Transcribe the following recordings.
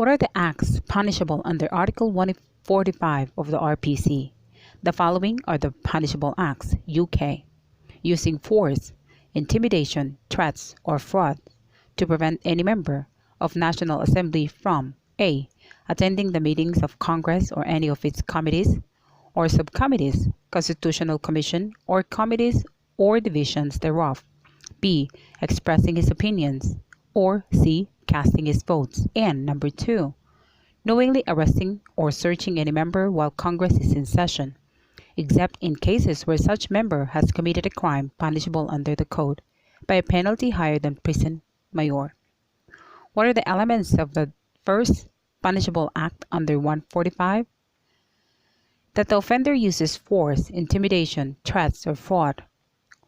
What are the acts punishable under Article 145 of the RPC? The following are the punishable acts, UK. Using force, intimidation, threats, or fraud to prevent any member of National Assembly from A. Attending the meetings of Congress or any of its committees or subcommittees, Constitutional Commission, or committees or divisions thereof. B. Expressing his opinions. Or C. Casting his votes. And number 2. Knowingly arresting or searching any member while Congress is in session, except in cases where such member has committed a crime punishable under the Code by a penalty higher than prison mayor. What are the elements of the first punishable act under 145? That the offender uses force, intimidation, threats, or fraud.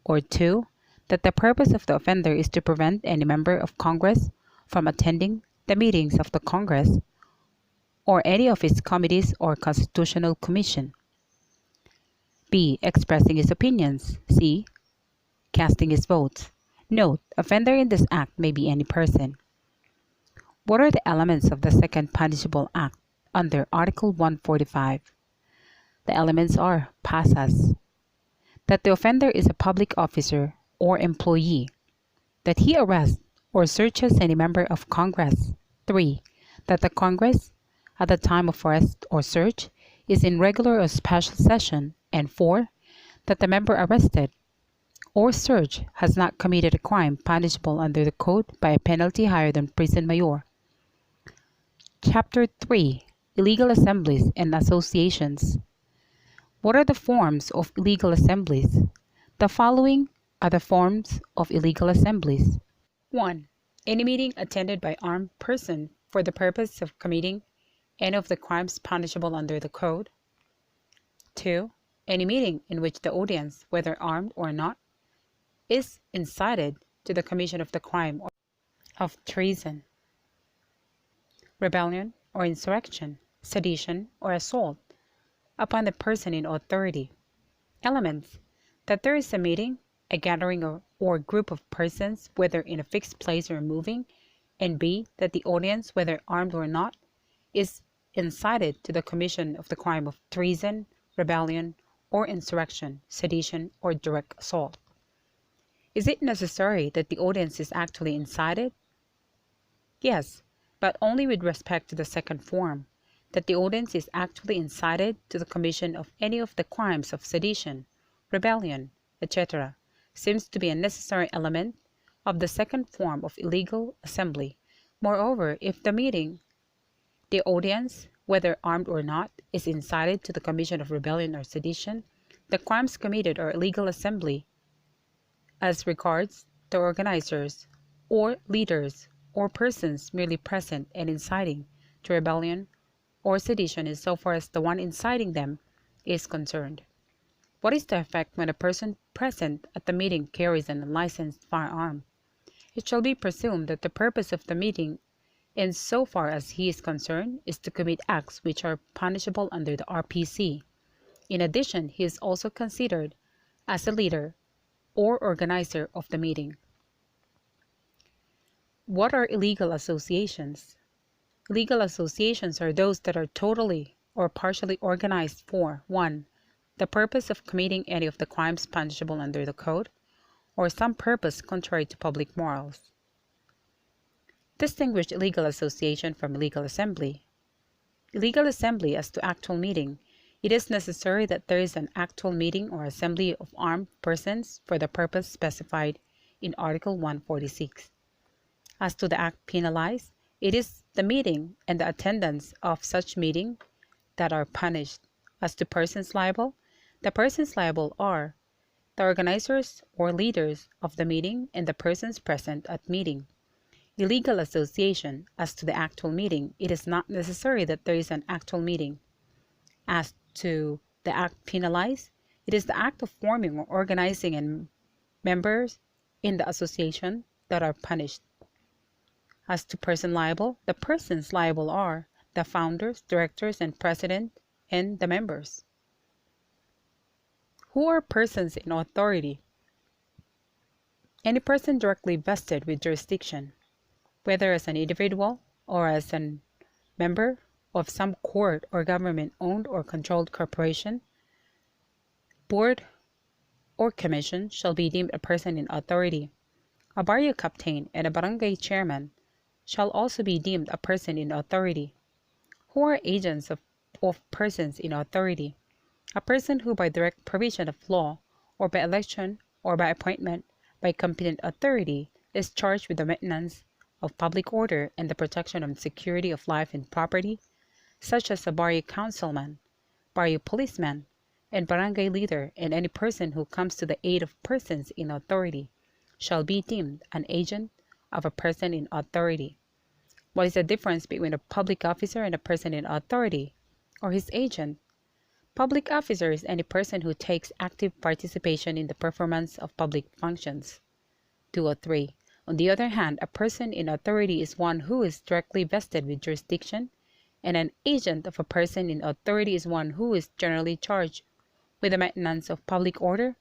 Or 2. That the purpose of the offender is to prevent any member of Congress from attending the meetings of the Congress or any of its committees or Constitutional Commission. B. Expressing his opinions. C. Casting his votes. Note, offender in this act may be any person. What are the elements of the second punishable act under Article 145? The elements are passas. That the offender is a public officer or employee. That he arrests or searches any member of Congress. 3. That the Congress, at the time of arrest or search, is in regular or special session. And 4. That the member arrested or searched has not committed a crime punishable under the Code by a penalty higher than prison mayor. Chapter 3. Illegal Assemblies and Associations. What are the forms of illegal assemblies? The following are the forms of illegal assemblies. 1. Any meeting attended by armed person for the purpose of committing any of the crimes punishable under the Code. 2. Any meeting in which the audience, whether armed or not, is incited to the commission of the crime of treason, rebellion or insurrection, sedition or assault upon the person in authority. Elements: that there is a meeting, a gathering or group of persons, whether in a fixed place or moving, and B. That the audience, whether armed or not, is incited to the commission of the crime of treason, rebellion, or insurrection, sedition, or direct assault. Is it necessary that the audience is actually incited? Yes, but only with respect to the second form, that the audience is actually incited to the commission of any of the crimes of sedition, rebellion, etc., seems to be a necessary element of the second form of illegal assembly. Moreover, if the meeting, the audience, whether armed or not, is incited to the commission of rebellion or sedition, the crimes committed are illegal assembly as regards the organizers or leaders or persons merely present and inciting to rebellion or sedition insofar as the one inciting them is concerned. What is the effect when a person present at the meeting carries an unlicensed firearm? It shall be presumed that the purpose of the meeting, in so far as he is concerned, is to commit acts which are punishable under the RPC. In addition, he is also considered as a leader or organizer of the meeting. What are illegal associations? Illegal associations are those that are totally or partially organized for 1. The purpose of committing any of the crimes punishable under the Code, or some purpose contrary to public morals. Distinguish illegal association from illegal assembly. Illegal assembly as to actual meeting. It is necessary that there is an actual meeting or assembly of armed persons for the purpose specified in Article 146. As to the act penalized, it is the meeting and the attendance of such meeting that are punished. As to persons liable, the persons liable are the organizers or leaders of the meeting and the persons present at meeting. Illegal association, as to the actual meeting, it is not necessary that there is an actual meeting. As to the act penalized, it is the act of forming or organizing and members in the association that are punished. As to person liable, the persons liable are the founders, directors, and president, and the members. Who are persons in authority? Any person directly vested with jurisdiction, whether as an individual or as an member of some court or government-owned or controlled corporation, board, or commission shall be deemed a person in authority. A barrio captain and a barangay chairman shall also be deemed a person in authority. Who are agents of persons in authority? A person who by direct provision of law, or by election, or by appointment by competent authority, is charged with the maintenance of public order and the protection and security of life and property, such as a barrio councilman, barrio policeman, and barangay leader, and any person who comes to the aid of persons in authority shall be deemed an agent of a person in authority. What is the difference between a public officer and a person in authority, or his agent? Public officer is any person who takes active participation in the performance of public functions. 203. On the other hand, a person in authority is one who is directly vested with jurisdiction, and an agent of a person in authority is one who is generally charged with the maintenance of public order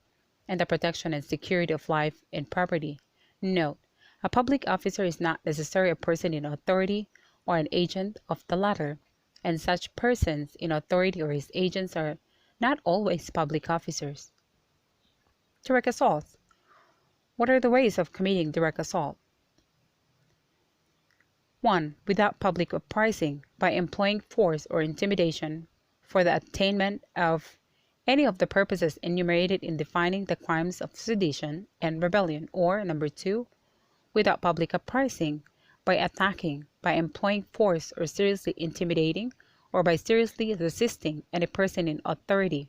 and the protection and security of life and property. Note: a public officer is not necessarily a person in authority or an agent of the latter, and such persons in authority or his agents are not always public officers. Direct assault. What are the ways of committing direct assault? 1. Without public uprising, by employing force or intimidation for the attainment of any of the purposes enumerated in defining the crimes of sedition and rebellion, or 2. Without public uprising, by attacking, by employing force or seriously intimidating, or by seriously resisting any person in authority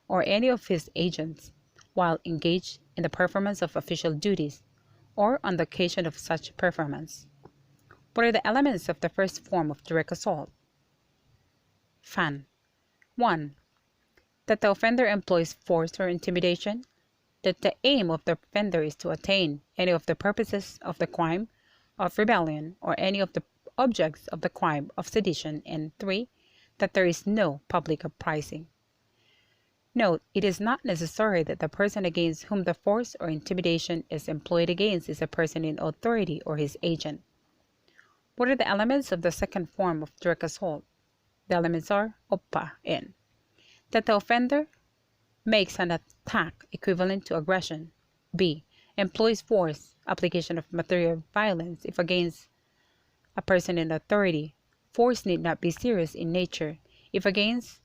or any of his agents while engaged in the performance of official duties, or on the occasion of such performance. What are the elements of the first form of direct assault? Fan. 1. That the offender employs force or intimidation. That the aim of the offender is to attain any of the purposes of the crime of rebellion or any of the objects of the crime of sedition. And 3. That there is no public uprising. Note: it is not necessary that the person against whom the force or intimidation is employed against is a person in authority or his agent. What are the elements of the second form of direct assault? The elements are oppa and that the offender makes an attack equivalent to aggression. B. Employs force, application of material violence if against a person in authority. Force need not be serious in nature. If against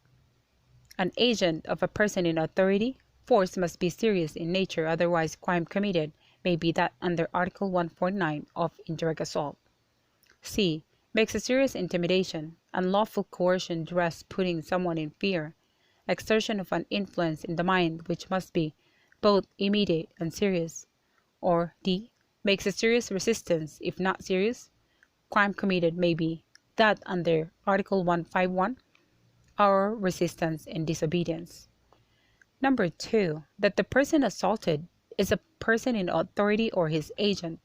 an agent of a person in authority, force must be serious in nature, otherwise crime committed may be that under Article 149 of indirect assault. C. Makes a serious intimidation, unlawful coercion, duress, putting someone in fear, exertion of an influence in the mind which must be both immediate and serious. Or D. Makes a serious resistance. If not serious, crime committed may be that under Article 151, or resistance and disobedience. 2. That the person assaulted is a person in authority or his agent.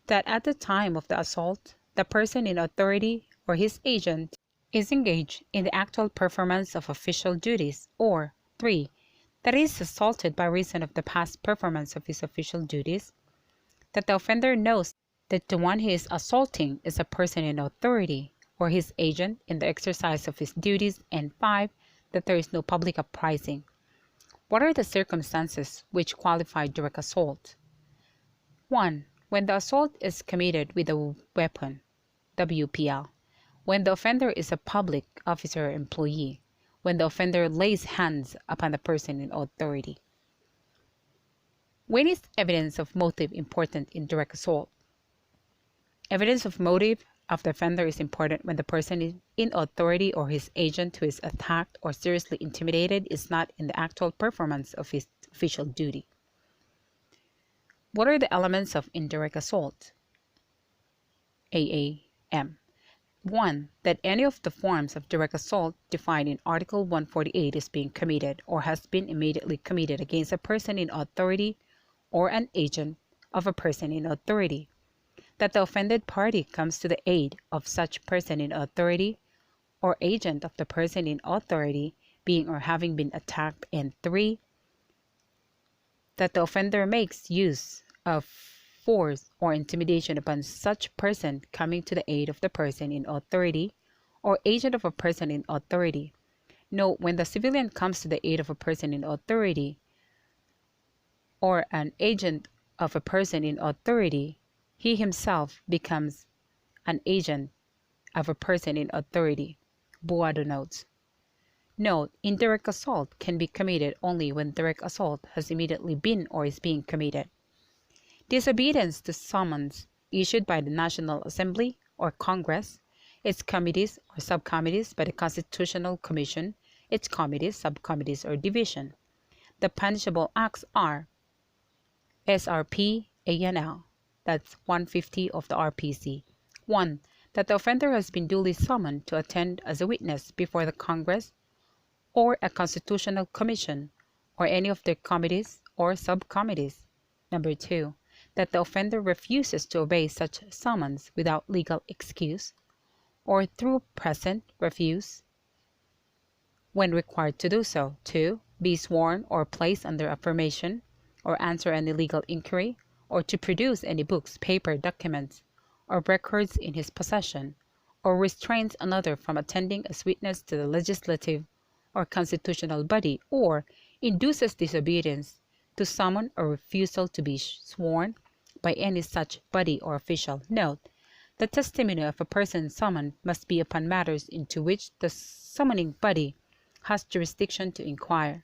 That at the time of the assault, the person in authority or his agent is engaged in the actual performance of official duties. Or 3. That he is assaulted by reason of the past performance of his official duties. That the offender knows that the one he is assaulting is a person in authority or his agent in the exercise of his duties. And 5. That there is no public uprising. What are the circumstances which qualify direct assault? 1. When the assault is committed with a weapon, WPL. When the offender is a public officer or employee. When the offender lays hands upon the person in authority. When is evidence of motive important in direct assault? Evidence of motive of the offender is important when the person is in authority or his agent who is attacked or seriously intimidated is not in the actual performance of his official duty. What are the elements of indirect assault? AAM. 1. That any of the forms of direct assault defined in Article 148 is being committed or has been immediately committed against a person in authority or an agent of a person in authority. That the offended party comes to the aid of such person in authority or agent of the person in authority being or having been attacked. And 3. That the offender makes use of force or intimidation upon such person coming to the aid of the person in authority or agent of a person in authority. Note, when the civilian comes to the aid of a person in authority or an agent of a person in authority, he himself becomes an agent of a person in authority. Boado notes. Note, indirect assault can be committed only when direct assault has immediately been or is being committed. Disobedience to summons issued by the National Assembly or Congress, its committees or subcommittees by the Constitutional Commission, its committees, subcommittees, or division. The punishable acts are SRP ANL, that's 150 of the RPC. 1. That the offender has been duly summoned to attend as a witness before the Congress or a Constitutional Commission or any of their committees or subcommittees. Number 2. That the offender refuses to obey such summons without legal excuse, or through present refuse when required to do so. 2. Be sworn or placed under affirmation, or answer any legal inquiry, or to produce any books, paper, documents, or records in his possession, or restrains another from attending as witness to the legislative or constitutional body, or induces disobedience to summon or refusal to be sworn by any such body or official. Note, the testimony of a person summoned must be upon matters into which the summoning body has jurisdiction to inquire.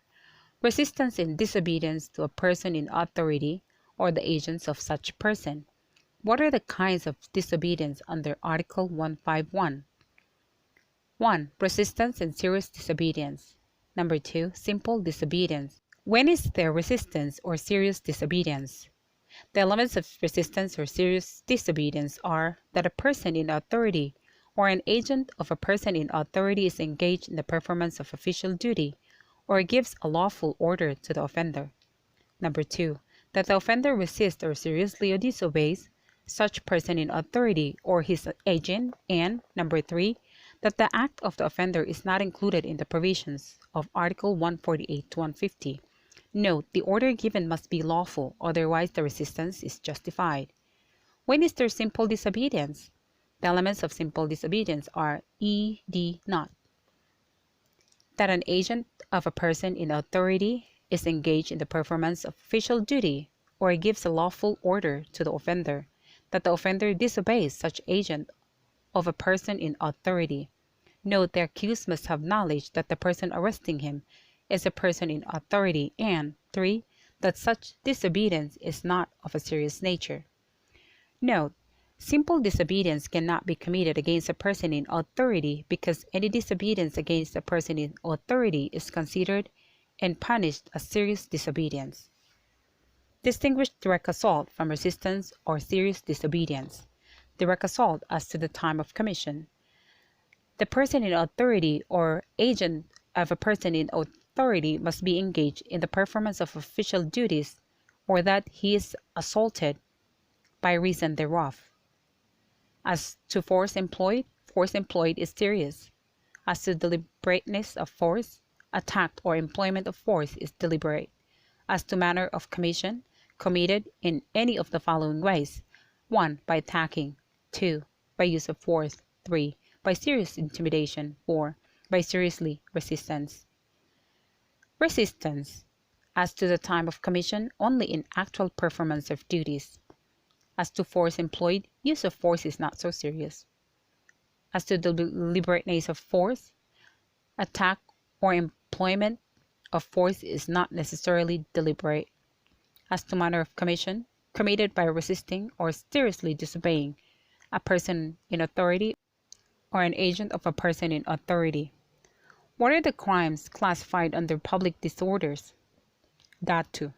Resistance and disobedience to a person in authority or the agents of such person. What are the kinds of disobedience under Article 151? 1. Resistance and serious disobedience. Number 2. Simple disobedience. When is there resistance or serious disobedience? The elements of resistance or serious disobedience are that a person in authority or an agent of a person in authority is engaged in the performance of official duty or gives a lawful order to the offender. Number 2. That the offender resists or seriously disobeys such person in authority or his agent, and number 3. That the act of the offender is not included in the provisions of Article 148 to 150. Note, the order given must be lawful, otherwise the resistance is justified. When is there simple disobedience? The elements of simple disobedience are ed not. That an agent of a person in authority is engaged in the performance of official duty or gives a lawful order to the offender. That the offender disobeys such agent of a person in authority. Note, the accused must have knowledge that the person arresting him is a person in authority, and 3. That such disobedience is not of a serious nature. Note, simple disobedience cannot be committed against a person in authority because any disobedience against a person in authority is considered and punished as serious disobedience. Distinguish direct assault from resistance or serious disobedience. Direct assault as to the time of commission. The person in authority or agent of a person in authority must be engaged in the performance of official duties or that he is assaulted by reason thereof. As to force employed is serious. As to deliberateness of force, attack or employment of force is deliberate. As to manner of commission, committed in any of the following ways: 1. By attacking. 2. By use of force. 3. By serious intimidation. 4. By seriously resistance. Resistance. As to the time of commission, only in actual performance of duties. As to force employed, use of force is not so serious. As to the deliberateness of force, attack or employment of force is not necessarily deliberate. As to manner of commission, committed by resisting or seriously disobeying a person in authority or an agent of a person in authority. What are the crimes classified under public disorders? Datu.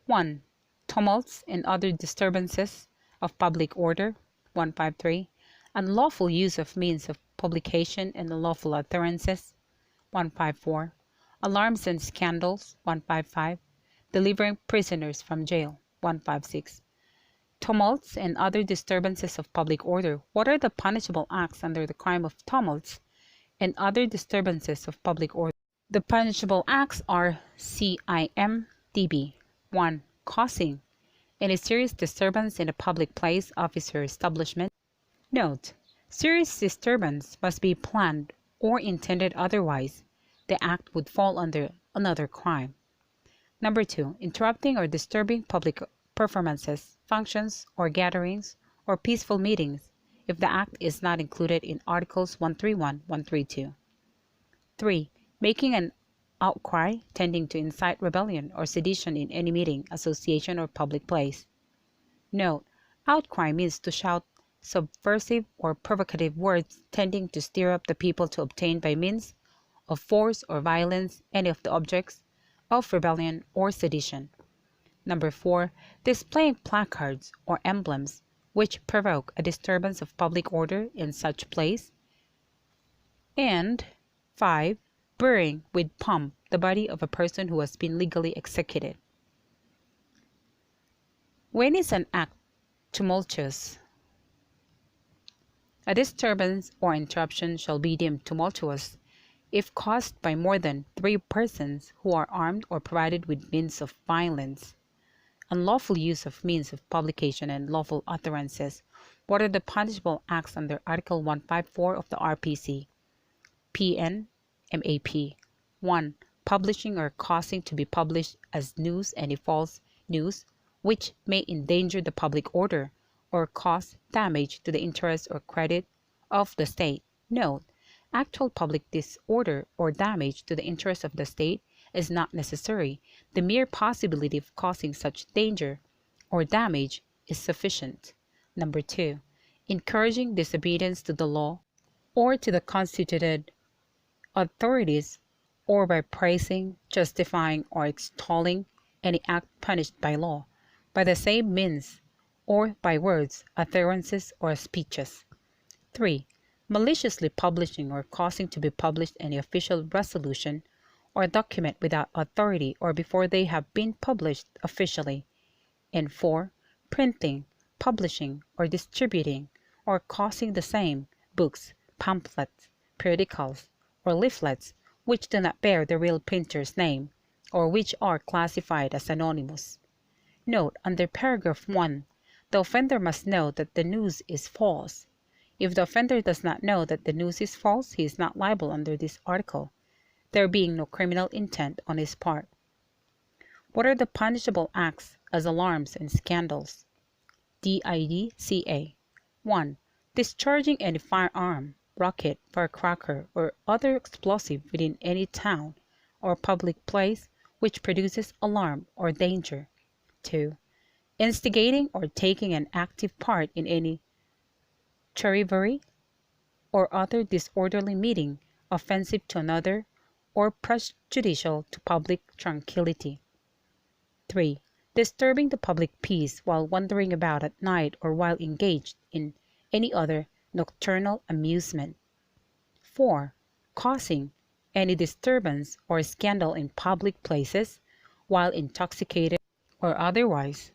1. Tumults and other disturbances of public order. 153. Unlawful use of means of publication and unlawful utterances. 154. Alarms and scandals. 155. Delivering prisoners from jail. 156. Tumults and other disturbances of public order. What are the punishable acts under the crime of tumults and other disturbances of public order? The punishable acts are CIMDB. 1. Causing any serious disturbance in a public place, office, or establishment. Note, Serious disturbance must be planned or intended, otherwise the act would fall under another crime. Number 2, interrupting or disturbing public performances, functions, or gatherings, or peaceful meetings, if the act is not included in Articles 131, 132. 3. Making an outcry tending to incite rebellion or sedition in any meeting, association, or public place. Note: outcry means to shout subversive or provocative words tending to stir up the people to obtain by means of force or violence any of the objects of rebellion or sedition. Number 4, displaying placards or emblems which provoke a disturbance of public order in such place. And 5, burying with pomp the body of a person who has been legally executed. When is an act tumultuous? A disturbance or interruption shall be deemed tumultuous if caused by more than 3 persons who are armed or provided with means of violence. Unlawful use of means of publication and lawful utterances. What are the punishable acts under Article 154 of the RPC? PN, MAP. 1. Publishing or causing to be published as news any false news which may endanger the public order or cause damage to the interest or credit of the state. Note: actual public disorder or damage to the interest of the state is not necessary. The mere possibility of causing such danger or damage is sufficient. Number 2, encouraging disobedience to the law or to the constituted authorities, or by praising, justifying, or extolling any act punished by law, by the same means, or by words, utterances, or speeches. 3. Maliciously publishing or causing to be published any official resolution or document without authority or before they have been published officially. And 4. Printing, publishing, or distributing, or causing the same, books, pamphlets, periodicals, or leaflets which do not bear the real printer's name, or which are classified as anonymous. Note: under paragraph 1, the offender must know that the news is false. If the offender does not know that the news is false, he is not liable under this article, there being no criminal intent on his part. What are the punishable acts as alarms and scandals? DIDCA. 1. Discharging any firearm, rocket, firecracker, or other explosive within any town or public place which produces alarm or danger. 2. Instigating or taking an active part in any charivari or other disorderly meeting offensive to another or prejudicial to public tranquility. 3. Disturbing the public peace while wandering about at night or while engaged in any other nocturnal amusement. 4. Causing any disturbance or scandal in public places while intoxicated or otherwise.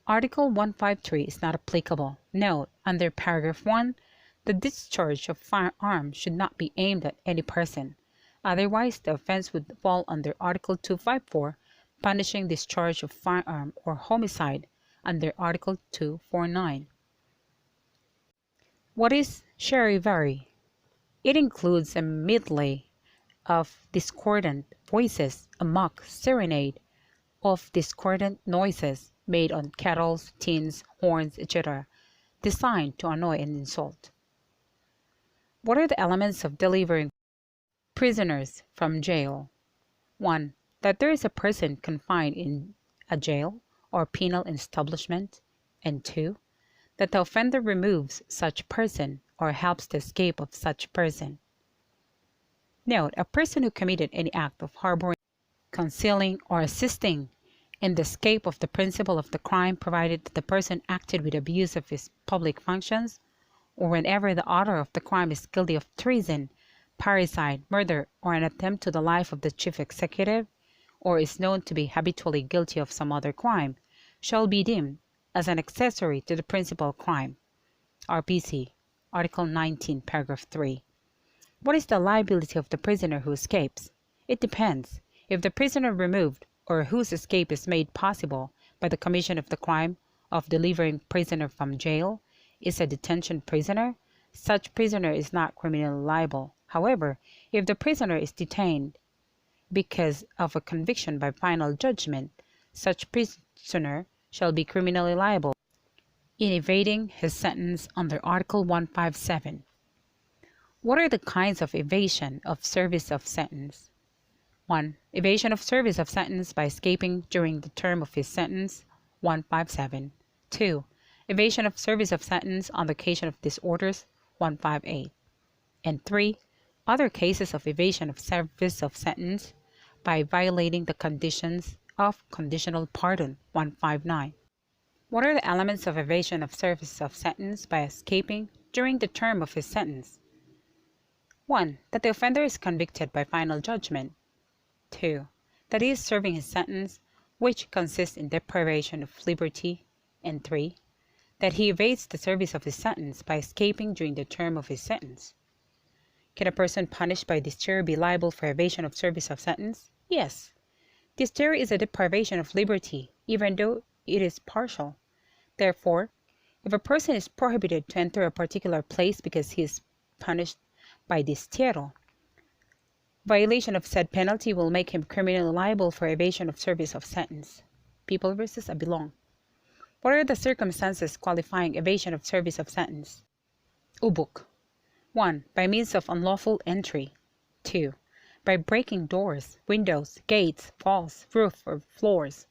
Article 153 is not applicable. Note: under paragraph 1, the discharge of firearms should not be aimed at any person. Otherwise, the offense would fall under Article 254, punishing discharge of firearm, or homicide under Article 249. What is charivari? It includes a medley of discordant voices, a mock serenade of discordant noises made on kettles, tins, horns, etc., designed to annoy and insult. What are the elements of delivering prisoners from jail? 1. That there is a person confined in a jail or penal establishment, and 2. That the offender removes such person or helps the escape of such person. Note: a person who committed any act of harboring, concealing, or assisting in the escape of the principal of the crime, provided that the person acted with abuse of his public functions, or whenever the author of the crime is guilty of treason, parricide, murder, or an attempt to the life of the chief executive, or is known to be habitually guilty of some other crime, shall be deemed as an accessory to the principal crime. RPC, Article 19, Paragraph 3. What is the liability of the prisoner who escapes? It depends. If the prisoner removed or whose escape is made possible by the commission of the crime of delivering prisoner from jail is a detention prisoner, such prisoner is not criminally liable. However, if the prisoner is detained because of a conviction by final judgment, such prisoner shall be criminally liable in evading his sentence under Article 157. What are the kinds of evasion of service of sentence? 1. Evasion of service of sentence by escaping during the term of his sentence, 157. 2. Evasion of service of sentence on the occasion of disorders, 158. And 3. Other cases of evasion of service of sentence by violating the conditions of conditional pardon, 159. What are the elements of evasion of service of sentence by escaping during the term of his sentence? 1. That the offender is convicted by final judgment. 2. That he is serving his sentence, which consists in deprivation of liberty. And 3. That he evades the service of his sentence by escaping during the term of his sentence. Can a person punished by discharge be liable for evasion of service of sentence? Yes. Discharge is a deprivation of liberty, even though it is partial. Therefore, if a person is prohibited to enter a particular place because he is punished by discharge, violation of said penalty will make him criminally liable for evasion of service of sentence. People v. Abilong. What are the circumstances qualifying evasion of service of sentence? BOOKll. 1. By means of unlawful entry. 2. By breaking doors, windows, gates, walls, roof, or floors.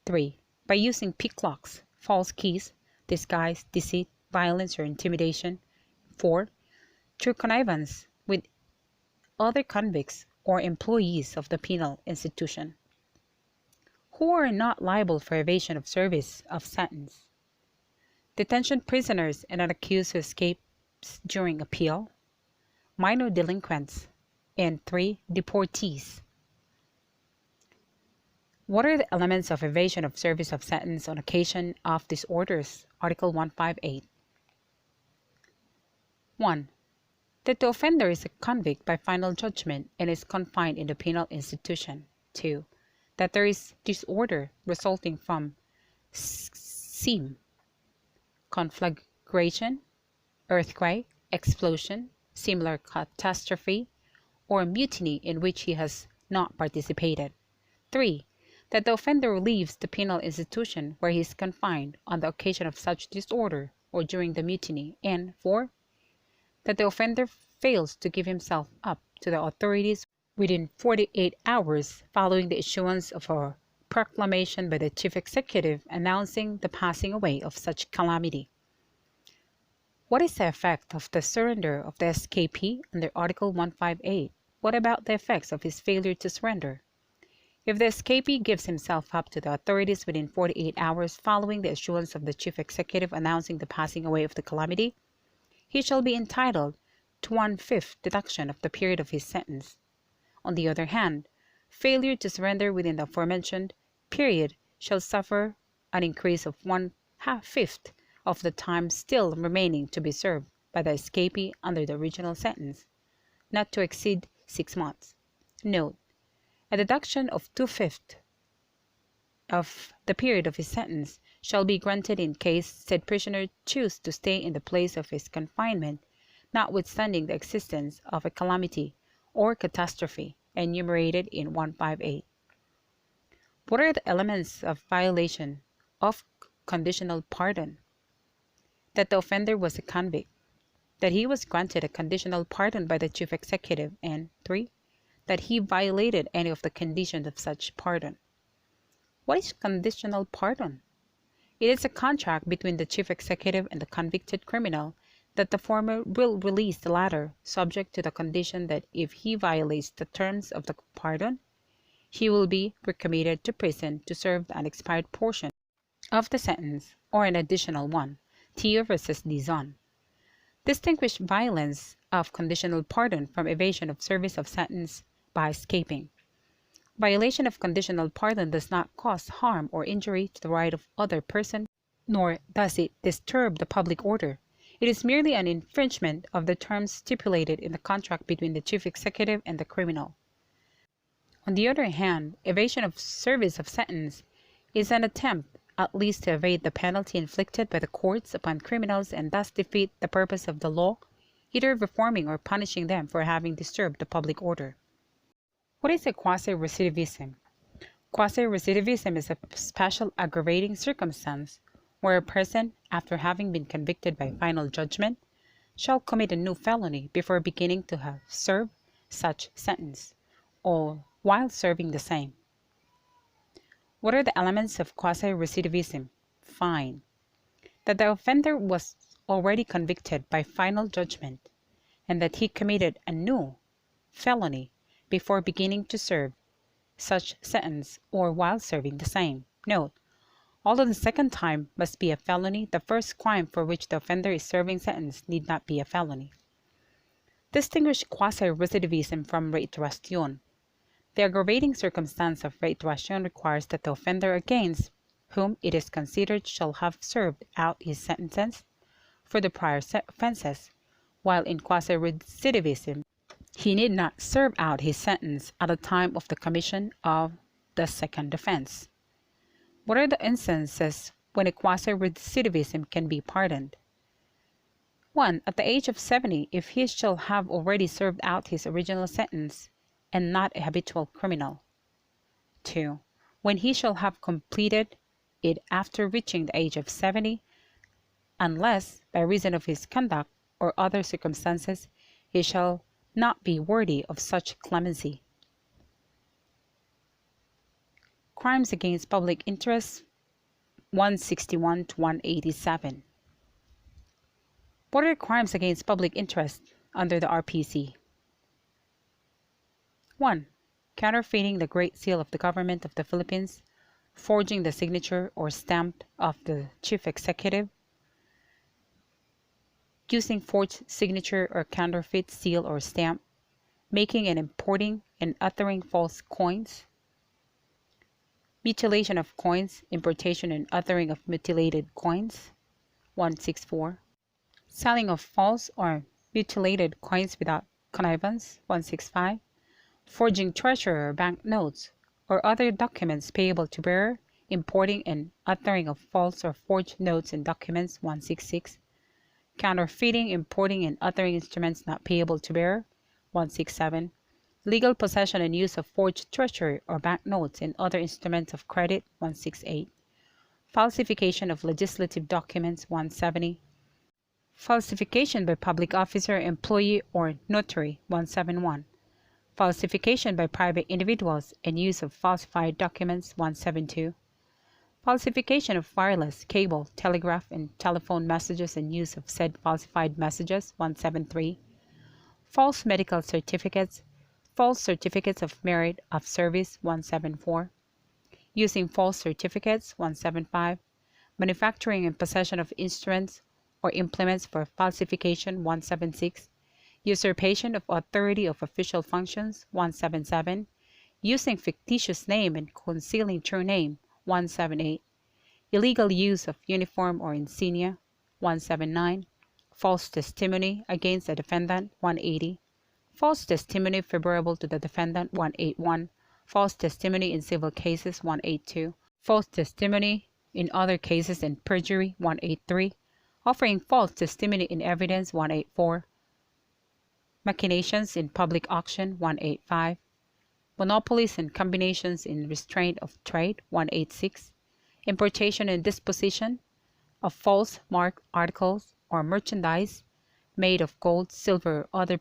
3. By using picklocks, false keys, disguise, deceit, violence, or intimidation. 4. Through connivance with other convicts or employees of the penal institution. Who are not liable for evasion of service of sentence? Detention prisoners and an accused who escapes during appeal, minor delinquents, and 3. Deportees. What are the elements of evasion of service of sentence on occasion of disorders? Article 158. 1. That the offender is a convict by final judgment and is confined in the penal institution. 2. That there is disorder resulting from SEAM, conflagration, earthquake, explosion, similar catastrophe, or mutiny in which he has not participated. 3. That the offender leaves the penal institution where he is confined on the occasion of such disorder or during the mutiny. And 4. That the offender fails to give himself up to the authorities within 48 hours following the issuance of a proclamation by the Chief Executive announcing the passing away of such calamity. What is the effect of the surrender of the escapee under Article 158? What about the effects of his failure to surrender? If the escapee gives himself up to the authorities within 48 hours following the issuance of the Chief Executive announcing the passing away of the calamity, he shall be entitled to 1/5 deduction of the period of his sentence. On the other hand, failure to surrender within the aforementioned period shall suffer an increase of 1/5 of the time still remaining to be served by the escapee under the original sentence, not to exceed 6 months. Note: a deduction of 2/5 of the period of his sentence shall be granted in case said prisoner choose to stay in the place of his confinement, notwithstanding the existence of a calamity or catastrophe enumerated in 158. What are the elements of violation of conditional pardon? That the offender was a convict, that he was granted a conditional pardon by the Chief Executive, and 3. That he violated any of the conditions of such pardon. What is conditional pardon? It is a contract between the Chief Executive and the convicted criminal that the former will release the latter, subject to the condition that if he violates the terms of the pardon, he will be recommitted to prison to serve the unexpired portion of the sentence or an additional one. Theo v. Dizon. Distinguish violence of conditional pardon from evasion of service of sentence by escaping. Violation of conditional pardon does not cause harm or injury to the right of other person, nor does it disturb the public order. It is merely an infringement of the terms stipulated in the contract between the Chief Executive and the criminal. On the other hand, evasion of service of sentence is an attempt at least to evade the penalty inflicted by the courts upon criminals and thus defeat the purpose of the law, either reforming or punishing them for having disturbed the public order. What is a quasi-recidivism? Quasi-recidivism is a special aggravating circumstance where a person, after having been convicted by final judgment, shall commit a new felony before beginning to have served such sentence, or while serving the same. What are the elements of quasi-recidivism? Fine. That the offender was already convicted by final judgment, and that he committed a new felony before beginning to serve such sentence or while serving the same. Note: although the second time must be a felony, the first crime for which the offender is serving sentence need not be a felony. Distinguish quasi-recidivism from reiteration. The aggravating circumstance of reiteration requires that the offender against whom it is considered shall have served out his sentences for the prior offenses, while in quasi-recidivism he need not serve out his sentence at the time of the commission of the second offense. What are the instances when a quasi-recidivism can be pardoned? 1. At the age of 70, if he shall have already served out his original sentence and not a habitual criminal. 2. When he shall have completed it after reaching the age of 70, unless, by reason of his conduct or other circumstances, he shall not be worthy of such clemency. Crimes against public interest 161 to 187. What are crimes against public interest under the RPC? 1. Counterfeiting the Great Seal of the Government of the Philippines, forging the signature or stamp of the Chief Executive, using forged signature or counterfeit seal or stamp, making and importing and uttering false coins, mutilation of coins, importation and uttering of mutilated coins, 164, selling of false or mutilated coins without connivance, 165, forging treasury or bank notes or other documents payable to bearer, importing and uttering of false or forged notes and documents, 166, counterfeiting, importing and uttering instruments not payable to bearer, 167, legal possession and use of forged treasury or bank notes and other instruments of credit, 168, falsification of legislative documents, 170, falsification by public officer, employee, or notary, 171, falsification by private individuals and use of falsified documents, 172, falsification of wireless, cable, telegraph, and telephone messages and use of said falsified messages, 173, false medical certificates, false certificates of merit of service, 174, using false certificates, 175, manufacturing and possession of instruments or implements for falsification, 176, usurpation of authority of official functions, 177, using fictitious name and concealing true name, 178, illegal use of uniform or insignia, 179, false testimony against a defendant, 180, false testimony favorable to the defendant, 181, false testimony in civil cases, 182, false testimony in other cases and perjury, 183, offering false testimony in evidence, 184, machinations in public auction, 185, monopolies and combinations in restraint of trade, 186, importation and disposition of false marked articles or merchandise made of gold, silver, or other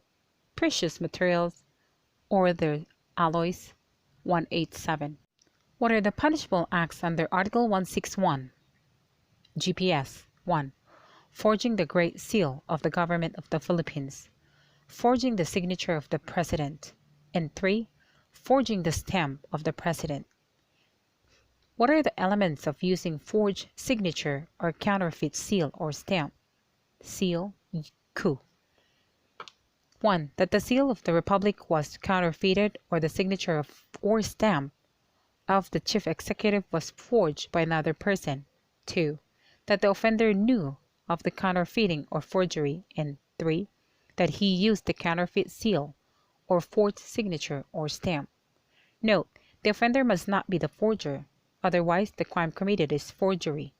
precious materials or their alloys, 187. What are the punishable acts under Article 161? GPS 1. Forging the Great Seal of the Government of the Philippines, forging the signature of the President, and 3. Forging the stamp of the President. What are the elements of using forged signature or counterfeit seal or stamp? Seal, coup. 1. That the seal of the Republic was counterfeited or the signature of or stamp of the Chief Executive was forged by another person. 2. That the offender knew of the counterfeiting or forgery, and 3. That he used the counterfeit seal or forged signature or stamp. Note: the offender must not be the forger. Otherwise, the crime committed is forgery.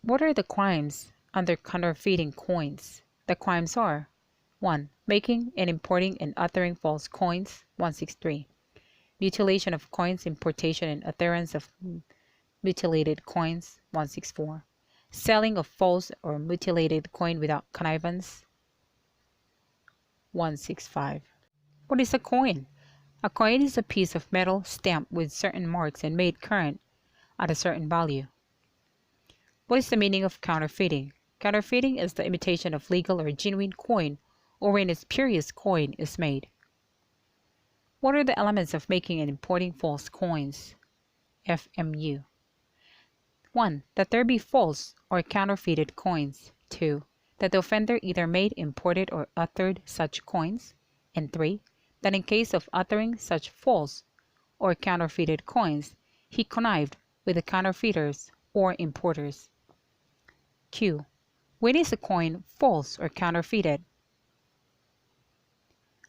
What are the crimes under counterfeiting coins? The crimes are 1. Making and importing and uttering false coins, 163. Mutilation of coins, importation and utterance of mutilated coins, 164. Selling of false or mutilated coin without connivance, 165. What is a coin? A coin is a piece of metal stamped with certain marks and made current at a certain value. What is the meaning of counterfeiting? Counterfeiting is the imitation of legal or genuine coin, or when a spurious coin is made. What are the elements of making and importing false coins? FMU. 1. That there be false or counterfeited coins. 2. That the offender either made, imported, or uttered such coins. And 3. That in case of uttering such false or counterfeited coins, he connived with the counterfeiters or importers. Q. When is a coin false or counterfeited?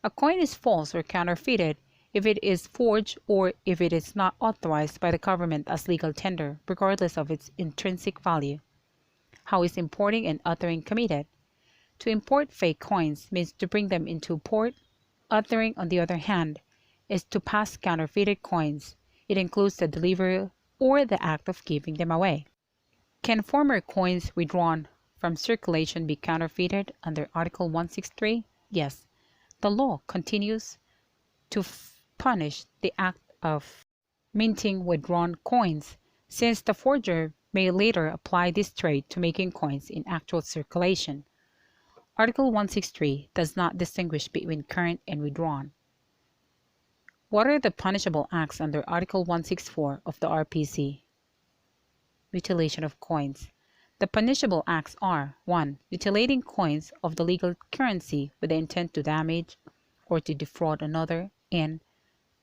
A coin is false or counterfeited if it is forged or if it is not authorized by the government as legal tender, regardless of its intrinsic value. How is importing and uttering committed? To import fake coins means to bring them into port. Uttering, on the other hand, is to pass counterfeited coins. It includes the delivery or the act of giving them away. Can former coins withdrawn from circulation be counterfeited under Article 163? Yes. The law continues to punish the act of minting withdrawn coins, since the forger may later apply this trade to making coins in actual circulation. Article 163 does not distinguish between current and withdrawn. What are the punishable acts under Article 164 of the RPC? Mutilation of coins. The punishable acts are 1. Mutilating coins of the legal currency with the intent to damage or to defraud another, and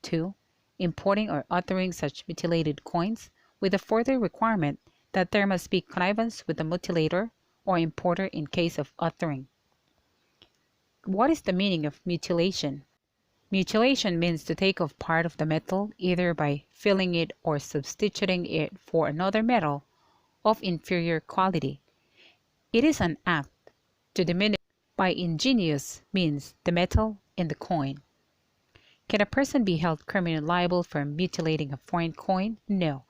2. Importing or uttering such mutilated coins with the further requirement that there must be connivance with the mutilator or importer in case of uttering. What is the meaning of mutilation? Mutilation means to take off part of the metal either by filling it or substituting it for another metal of inferior quality. It is an act to diminish by ingenious means the metal in the coin. Can a person be held criminally liable for mutilating a foreign coin? No.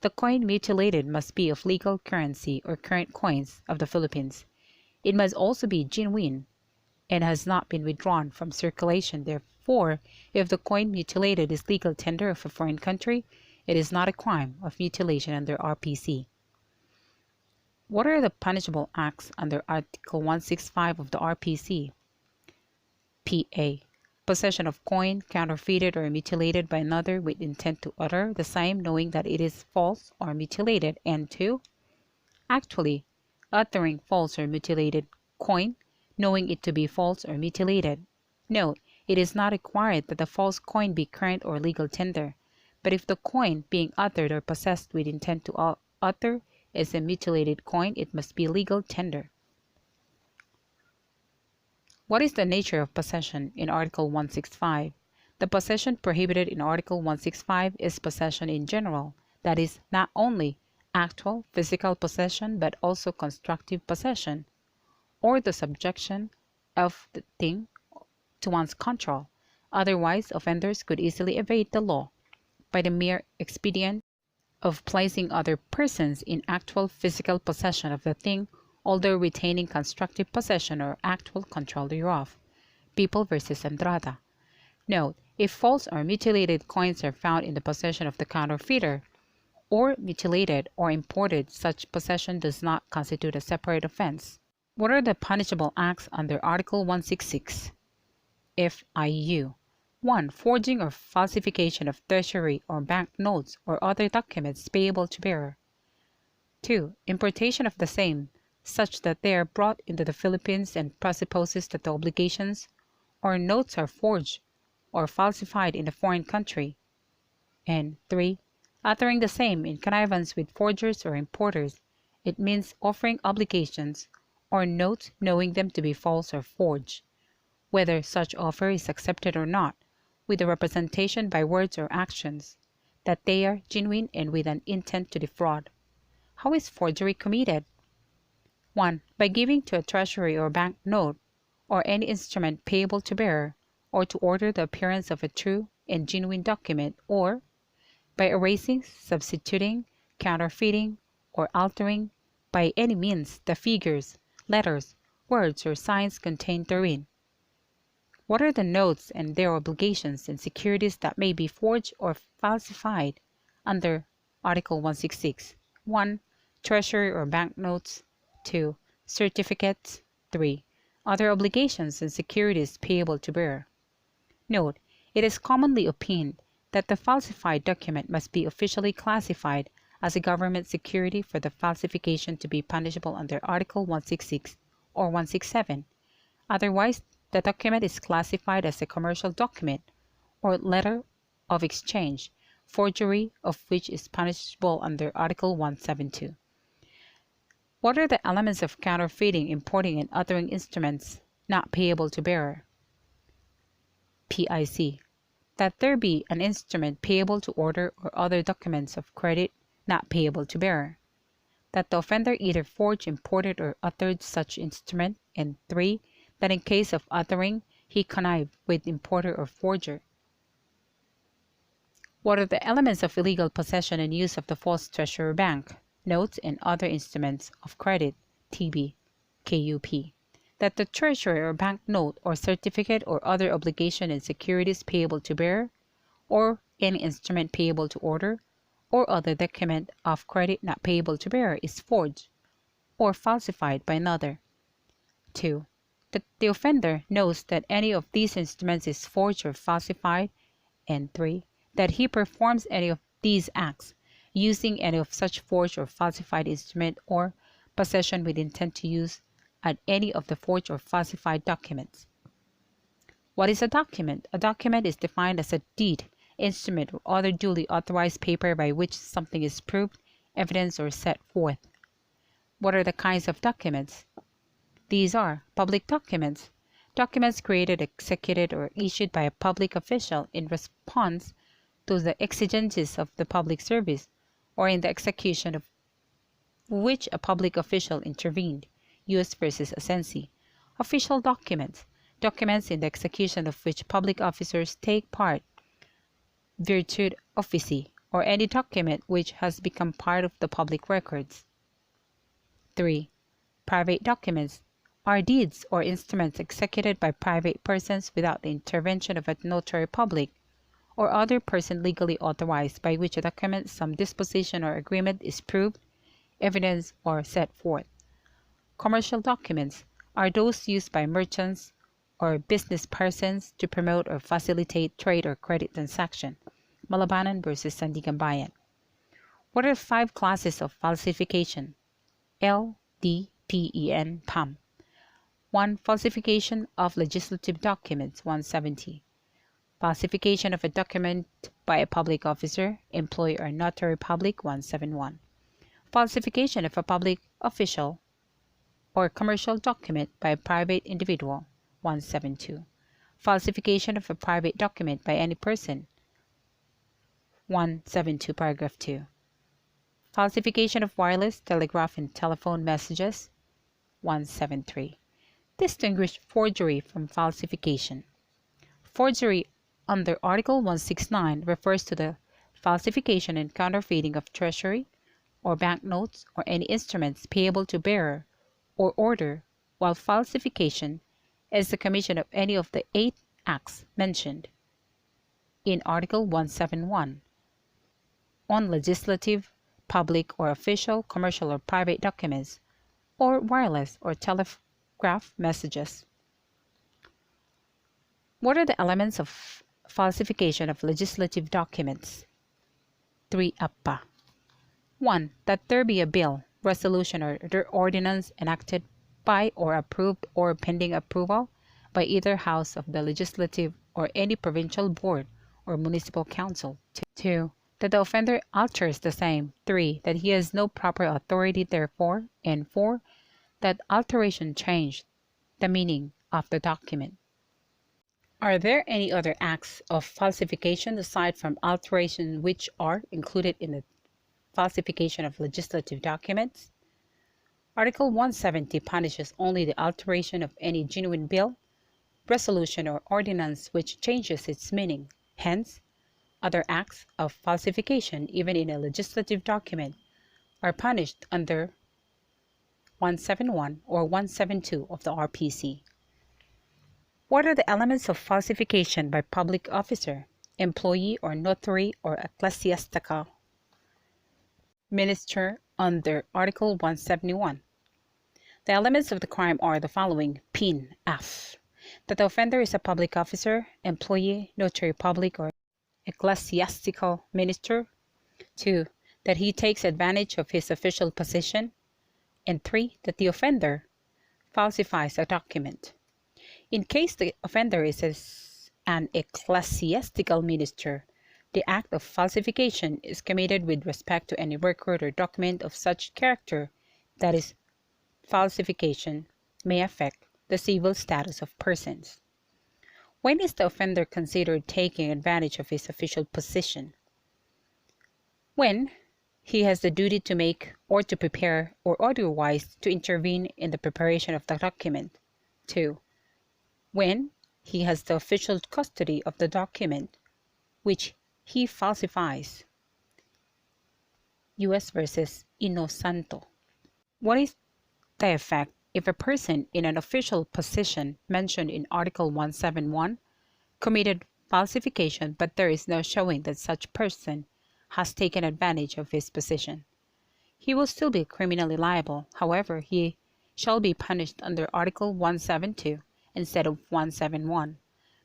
The coin mutilated must be of legal currency or current coins of the Philippines. It must also be genuine and has not been withdrawn from circulation. Therefore, if the coin mutilated is legal tender of a foreign country, it is not a crime of mutilation under RPC. What are the punishable acts under Article 165 of the RPC? PA. Possession of coin, counterfeited or mutilated by another with intent to utter the same knowing that it is false or mutilated. And 2. Actually uttering false or mutilated coin, knowing it to be false or mutilated. Note, it is not required that the false coin be current or legal tender, but if the coin being uttered or possessed with intent to utter is a mutilated coin, it must be legal tender. What is the nature of possession in Article 165? The possession prohibited in Article 165 is possession in general, that is, not only actual physical possession but also constructive possession, or the subjection of the thing to one's control. Otherwise, offenders could easily evade the law by the mere expedient of placing other persons in actual physical possession of the thing, although retaining constructive possession or actual control thereof. People v. Andrada. Note, if false or mutilated coins are found in the possession of the counterfeiter, or mutilated or imported, such possession does not constitute a separate offense. What are the punishable acts under Article 166? FIU. 1. Forging or falsification of treasury or bank notes or other documents payable to bearer. 2. Importation of the same, such that they are brought into the Philippines and presupposes that the obligations or notes are forged or falsified in a foreign country. And 3. Uttering the same in connivance with forgers or importers. It means offering obligations or notes knowing them to be false or forged, whether such offer is accepted or not, with the representation by words or actions that they are genuine and with an intent to defraud. How is forgery committed? 1. By giving to a treasury or bank note or any instrument payable to bearer, or to order the appearance of a true and genuine document, or by erasing, substituting, counterfeiting, or altering by any means the figures, letters, words, or signs contained therein. What are the notes and their obligations and securities that may be forged or falsified under Article 166? 1. Treasury or bank notes. 2. Certificates. 3. Other obligations and securities payable to bearer. Note: it is commonly opined that the falsified document must be officially classified as a government security for the falsification to be punishable under Article 166 or 167. Otherwise, the document is classified as a commercial document or letter of exchange, forgery of which is punishable under Article 172. What are the elements of counterfeiting, importing, and othering instruments not payable to bearer? PIC. That there be an instrument payable to order or other documents of credit not payable to bearer. That the offender either forged, imported, or uttered such instrument, and 3. That in case of uttering, he connived with importer or forger. What are the elements of illegal possession and use of the false treasury, bank notes, and other instruments of credit, TB, KUP? That the treasury or bank note or certificate or other obligation and securities payable to bearer, or any instrument payable to order, or other document of credit not payable to bearer is forged or falsified by another. 2. That the offender knows that any of these instruments is forged or falsified, and 3. That he performs any of these acts, using any of such forged or falsified instrument or possession with intent to use at any of the forged or falsified documents. What is a document? A document is defined as a deed, instrument, or other duly authorized paper by which something is proved, evidenced, or set forth. What are the kinds of documents? These are public documents, documents created, executed, or issued by a public official in response to the exigencies of the public service, or in the execution of which a public official intervened. U.S. versus Assemblies. Official documents, documents in the execution of which public officers take part, virtue offici, or any document which has become part of the public records. 3. Private documents are deeds or instruments executed by private persons without the intervention of a notary public or other person legally authorized, by which a document, some disposition or agreement is proved, evidenced, or set forth. Commercial documents are those used by merchants or business persons to promote or facilitate trade or credit transaction. Malabanan versus Sandiganbayan. What are 5 classes of falsification? L, D, P, E, N, PAM. 1. Falsification of legislative documents, 170. Falsification of a document by a public officer, employee, or notary public, 171. Falsification of a public official or commercial document by a private individual, 172. Falsification of a private document by any person, 172, paragraph 2. Falsification of wireless, telegraph, and telephone messages, 173. Distinguish forgery from falsification. Forgery under Article 169 refers to the falsification and counterfeiting of treasury or banknotes or any instruments payable to bearer or order, while falsification is the commission of any of the 8 acts mentioned in Article 171 on legislative, public, or official, commercial, or private documents, or wireless or telegraph messages. What are the elements of falsification of legislative documents? 3 Appa. 1. That there be a bill, resolution, or ordinance enacted by or approved or pending approval by either house of the legislative or any provincial board or municipal council. 2. That the offender alters the same. 3. That he has no proper authority therefore. And 4. That alteration changed the meaning of the document. Are there any other acts of falsification aside from alteration which are included in the falsification of legislative documents? Article 170 punishes only the alteration of any genuine bill, resolution, or ordinance which changes its meaning. Hence, other acts of falsification, even in a legislative document, are punished under 171 or 172 of the RPC. What are the elements of falsification by public officer, employee, or notary, or ecclesiastical minister under Article 171? The elements of the crime are the following. Pin F. That the offender is a public officer, employee, notary public, or ecclesiastical minister. 2. That he takes advantage of his official position. And 3. That the offender falsifies a document. In case the offender is an ecclesiastical minister, the act of falsification is committed with respect to any record or document of such character that is falsification may affect the civil status of persons. When is the offender considered taking advantage of his official position? When he has the duty to make or to prepare or otherwise to intervene in the preparation of the document. 2. When he has the official custody of the document which he falsifies. U.S. versus Inosanto. What is the effect if a person in an official position mentioned in Article 171 committed falsification, but there is no showing that such person has taken advantage of his position? He will still be criminally liable. However, he shall be punished under Article 172 instead of 171,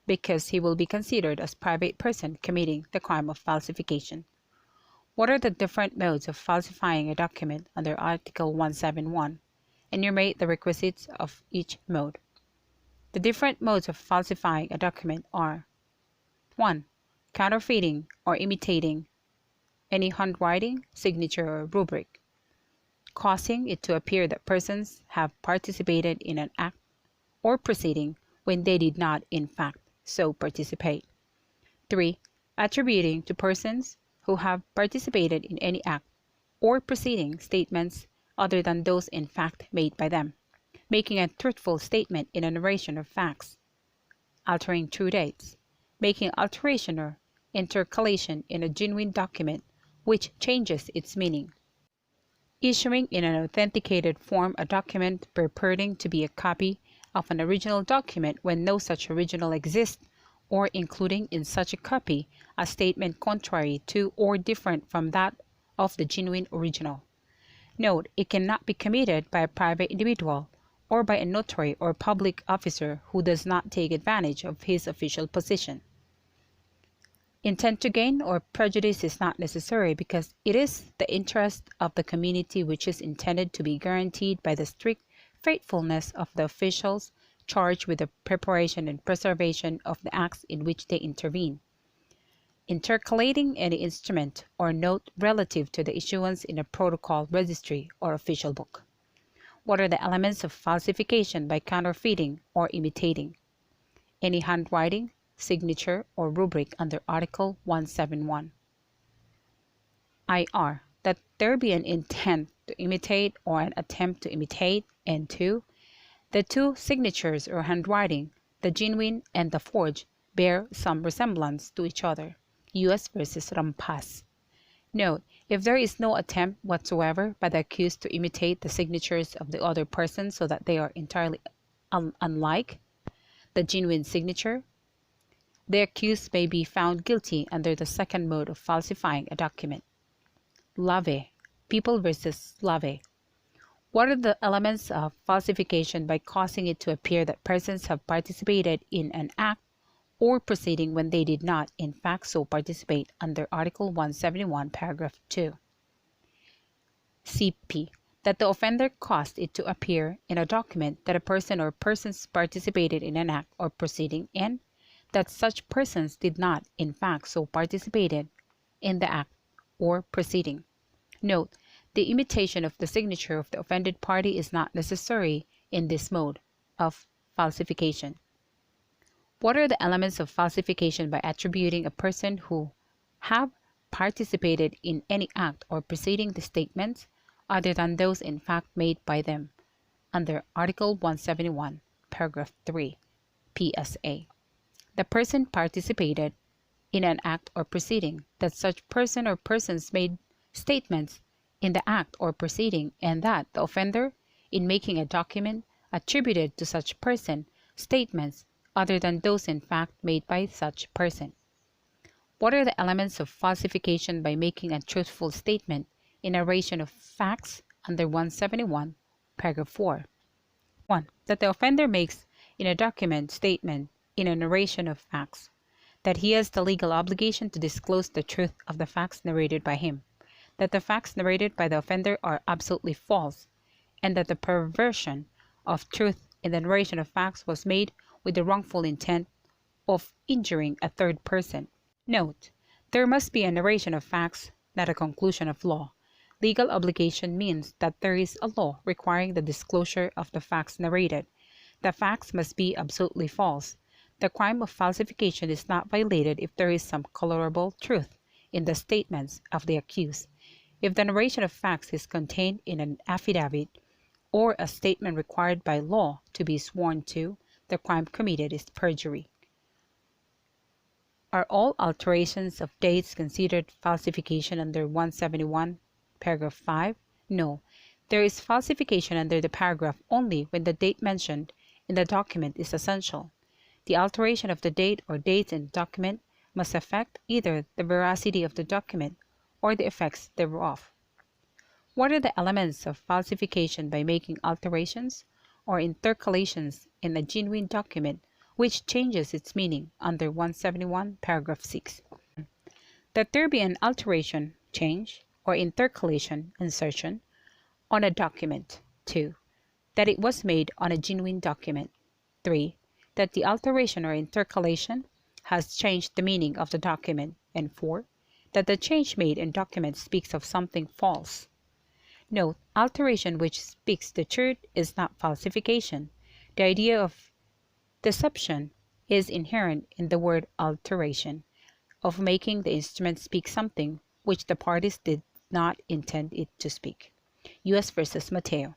because he will be considered as private person committing the crime of falsification. What are the different modes of falsifying a document under Article 171? Enumerate the requisites of each mode. The different modes of falsifying a document are: 1. Counterfeiting or imitating any handwriting, signature, or rubric, causing it to appear that persons have participated in an act or proceeding when they did not in fact so participate. 3. Attributing to persons who have participated in any act or proceeding statements other than those in fact made by them, making a truthful statement in a narration of facts, altering true dates, making alteration or intercalation in a genuine document which changes its meaning, issuing in an authenticated form a document purporting to be a copy of an original document when no such original exists, or including in such a copy a statement contrary to or different from that of the genuine original. Note, it cannot be committed by a private individual or by a notary or public officer who does not take advantage of his official position. Intent to gain or prejudice is not necessary because it is the interest of the community which is intended to be guaranteed by the strict faithfulness of the officials charged with the preparation and preservation of the acts in which they intervene. Intercalating any instrument or note relative to the issuance in a protocol, registry, or official book. What are the elements of falsification by counterfeiting or imitating? Any handwriting, signature, or rubric under Article 171. IR. That there be an intent to imitate or an attempt to imitate, and 2. The two signatures or handwriting, the genuine and the forged, bear some resemblance to each other. U.S. versus Rampas. Note, if there is no attempt whatsoever by the accused to imitate the signatures of the other person so that they are entirely unlike the genuine signature, the accused may be found guilty under the second mode of falsifying a document. Lave. People versus Lave. What are the elements of falsification by causing it to appear that persons have participated in an act or proceeding when they did not in fact so participate under Article 171, paragraph 2? CP. That the offender caused it to appear in a document that a person or persons participated in an act or proceeding, and that such persons did not in fact so participated in the act or proceeding. Note, the imitation of the signature of the offended party is not necessary in this mode of falsification. What are the elements of falsification by attributing a person who have participated in any act or proceeding the statements other than those in fact made by them under Article 171, Paragraph 3, PSA. The person participated in an act or proceeding, that such person or persons made statements in the act or proceeding, and that the offender, in making a document, attributed to such person statements other than those in fact made by such person. What are the elements of falsification by making a truthful statement in narration of facts under 171, paragraph 4? 1. That the offender makes in a document statement in a narration of facts, that he has the legal obligation to disclose the truth of the facts narrated by him, that the facts narrated by the offender are absolutely false, and that the perversion of truth in the narration of facts was made with the wrongful intent of injuring a third person. Note: there must be a narration of facts, not a conclusion of law. Legal obligation means that there is a law requiring the disclosure of the facts narrated. The facts must be absolutely false. The crime of falsification is not violated if there is some colorable truth in the statements of the accused. If the narration of facts is contained in an affidavit or a statement required by law to be sworn to, the crime committed is perjury. Are all alterations of dates considered falsification under 171, paragraph 5? No. There is falsification under the paragraph only when the date mentioned in the document is essential. The alteration of the date or dates in the document must affect either the veracity of the document or the effects thereof. What are the elements of falsification by making alterations or intercalations in a genuine document which changes its meaning under 171, paragraph 6? That there be an alteration, change, or intercalation, insertion, on a document. 2. That it was made on a genuine document. 3. That the alteration or intercalation has changed the meaning of the document. And 4. That the change made in document speaks of something false. Note: alteration which speaks the truth is not falsification. The idea of deception is inherent in the word alteration, of making the instrument speak something which the parties did not intend it to speak. U.S. v. Mateo.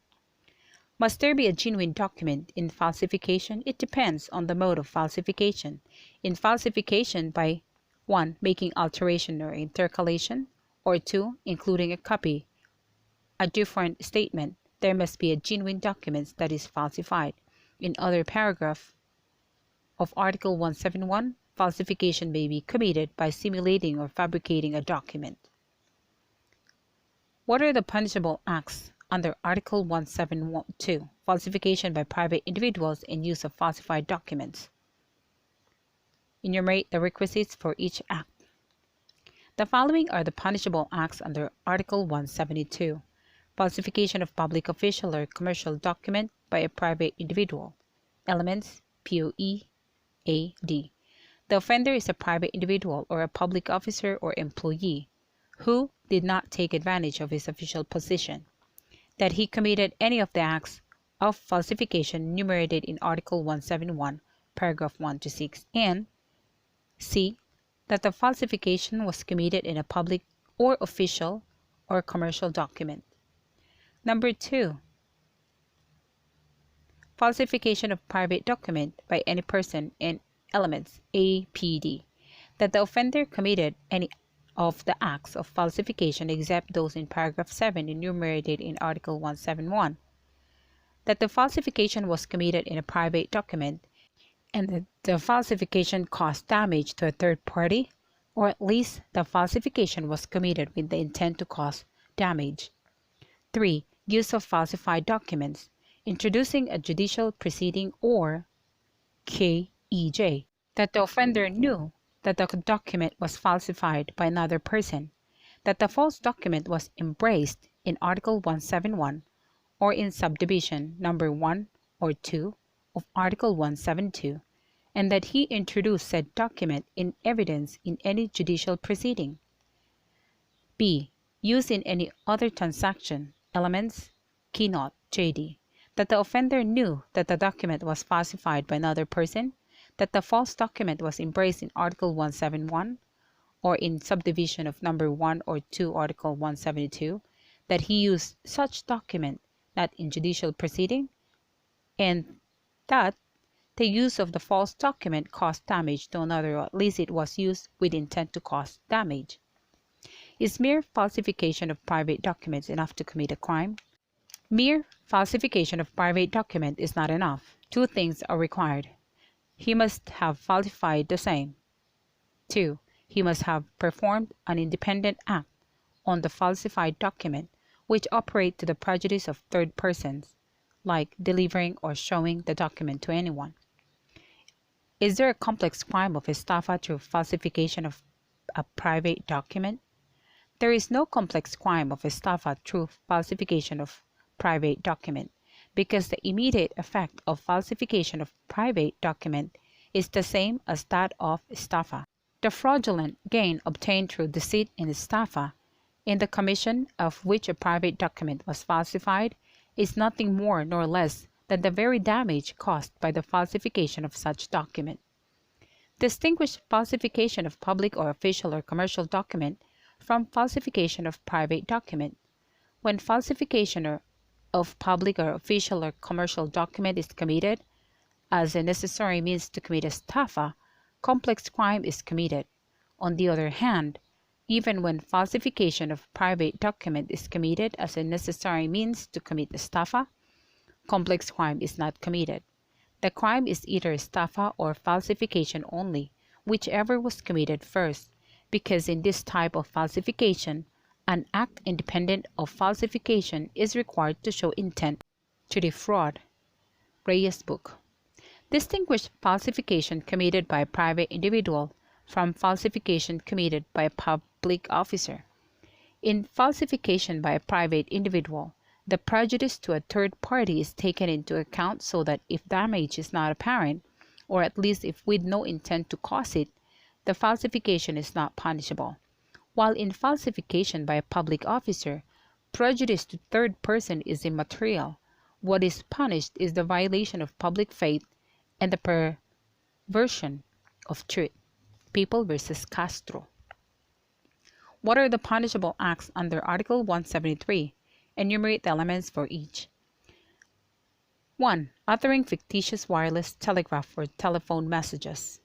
Must there be a genuine document in falsification? It depends on the mode of falsification. In falsification by 1. Making alteration or intercalation, or 2. Including a copy, a different statement, there must be a genuine document that is falsified. In other paragraph of Article 171, falsification may be committed by simulating or fabricating a document. What are the punishable acts under Article 172, falsification by private individuals and use of falsified documents? Enumerate the requisites for each act. The following are the punishable acts under Article 172. Falsification of public official or commercial document by a private individual. Elements: POE, A, D. The offender is a private individual or a public officer or employee who did not take advantage of his official position. That he committed any of the acts of falsification enumerated in Article 171, paragraph 1 to 6, and C. That the falsification was committed in a public or official or commercial document. Number 2. Falsification of private document by any person, and elements APD. That the offender committed any of the acts of falsification except those in paragraph 7 enumerated in Article 171. That the falsification was committed in a private document, and that the falsification caused damage to a third party, or at least the falsification was committed with the intent to cause damage. 3. Use of falsified documents, introducing a judicial proceeding, or KEJ. That the offender knew that the document was falsified by another person, that the false document was embraced in Article 171 or in subdivision number 1 or 2 of Article 172, and that he introduced said document in evidence in any judicial proceeding. B. Use in any other transaction. Elements Keynote JD. That the offender knew that the document was falsified by another person, that the false document was embraced in Article 171 or in subdivision of number 1 or 2 Article 172, that he used such document not in judicial proceeding, and that the use of the false document caused damage to another, or at least it was used with intent to cause damage. Is mere falsification of private documents enough to commit a crime? Mere falsification of private document is not enough. Two things are required. He must have falsified the same. 2. He must have performed an independent act on the falsified document which operate to the prejudice of third persons, like delivering or showing the document to anyone. Is there a complex crime of estafa through falsification of a private document? There is no complex crime of estafa through falsification of private document, because the immediate effect of falsification of private document is the same as that of estafa. The fraudulent gain obtained through deceit in estafa, in the commission of which a private document was falsified, is nothing more nor less than the very damage caused by the falsification of such document. Distinguish falsification of public or official or commercial document from falsification of private document. When falsification of public or official or commercial document is committed as a necessary means to commit estafa, complex crime is committed. On the other hand, even when falsification of private document is committed as a necessary means to commit estafa, complex crime is not committed. The crime is either estafa or falsification only, whichever was committed first, because in this type of falsification, an act independent of falsification is required to show intent to defraud. Reyes Book. Distinguish falsification committed by a private individual from falsification committed by a public officer. In falsification by a private individual, the prejudice to a third party is taken into account so that if damage is not apparent, or at least if with no intent to cause it, the falsification is not punishable. While in falsification by a public officer, prejudice to third person is immaterial. What is punished is the violation of public faith and the perversion of truth. People versus Castro. What are the punishable acts under Article 173? Enumerate the elements for each. 1. Uttering fictitious wireless telegraph or telephone messages.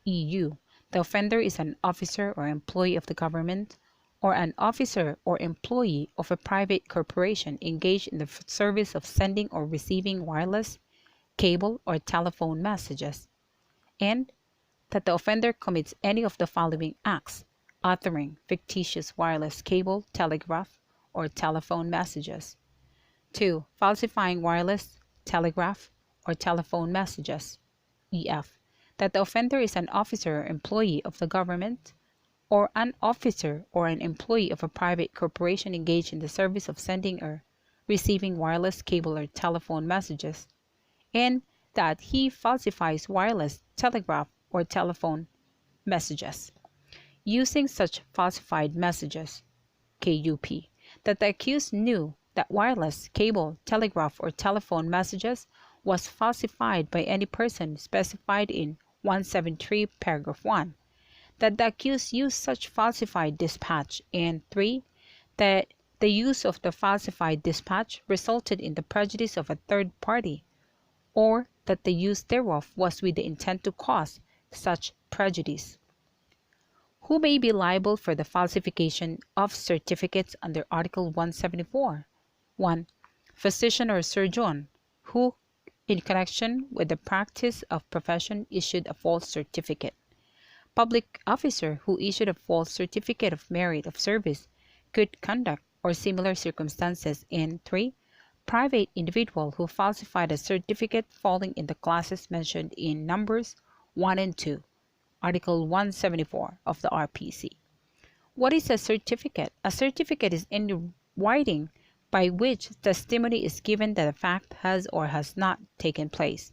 EU. The offender is an officer or employee of the government or an officer or employee of a private corporation engaged in the service of sending or receiving wireless, cable, or telephone messages, and that the offender commits any of the following acts: uttering fictitious wireless cable, telegraph, or telephone messages. 2. Falsifying wireless, telegraph, or telephone messages. EF. That the offender is an officer or employee of the government or an officer or an employee of a private corporation engaged in the service of sending or receiving wireless, cable, or telephone messages, and that he falsifies wireless, telegraph, or telephone messages. Using such falsified messages, KUP, that the accused knew that wireless, cable, telegraph, or telephone messages was falsified by any person specified in 173 paragraph 1, that the accused used such falsified dispatch, and 3. That the use of the falsified dispatch resulted in the prejudice of a third party, or that the use thereof was with the intent to cause such prejudice. Who may be liable for the falsification of certificates under Article 174? 1. Physician or surgeon, who in connection with the practice of profession issued a false certificate. Public officer who issued a false certificate of merit of service, good conduct, or similar circumstances. And 3. Private individual who falsified a certificate falling in the classes mentioned in Numbers 1 and 2, Article 174 of the RPC. What is a certificate? A certificate is any writing by which testimony is given that a fact has or has not taken place.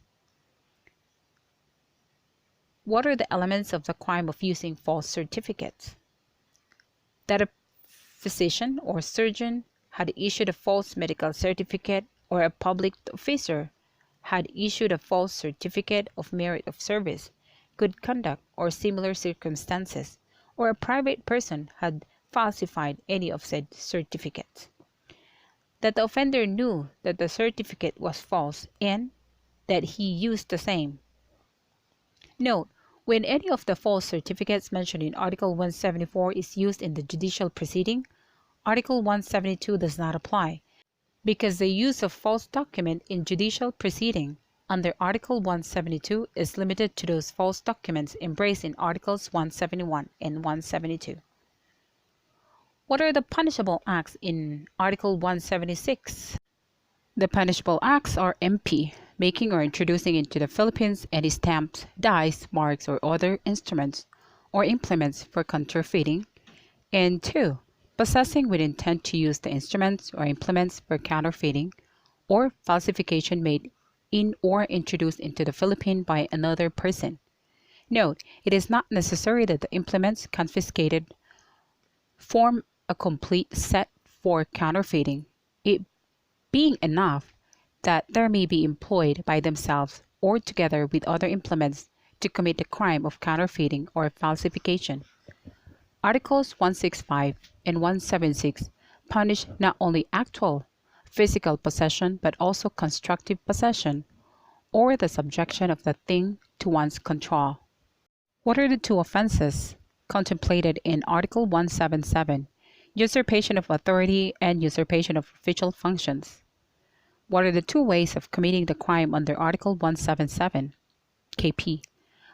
What are the elements of the crime of using false certificates? That a physician or surgeon had issued a false medical certificate, or a public officer had issued a false certificate of merit of service, good conduct or similar circumstances, or a private person had falsified any of said certificates. That the offender knew that the certificate was false and that he used the same. Note, when any of the false certificates mentioned in Article 174 is used in the judicial proceeding, Article 172 does not apply, because the use of false document in judicial proceeding under Article 172 is limited to those false documents embraced in Articles 171 and 172. What are the punishable acts in Article 176? The punishable acts are MP, making or introducing into the Philippines any stamps, dies, marks, or other instruments or implements for counterfeiting, and 2. Possessing with intent to use the instruments or implements for counterfeiting or falsification made in or introduced into the Philippines by another person. Note, it is not necessary that the implements confiscated form a complete set for counterfeiting, it being enough that they may be employed by themselves or together with other implements to commit the crime of counterfeiting or falsification. Articles 165 and 176 punish not only actual physical possession but also constructive possession, or the subjection of the thing to one's control. What are the two offenses contemplated in Article 177, usurpation of authority and usurpation of official functions? What are the two ways of committing the crime under Article 177? KP.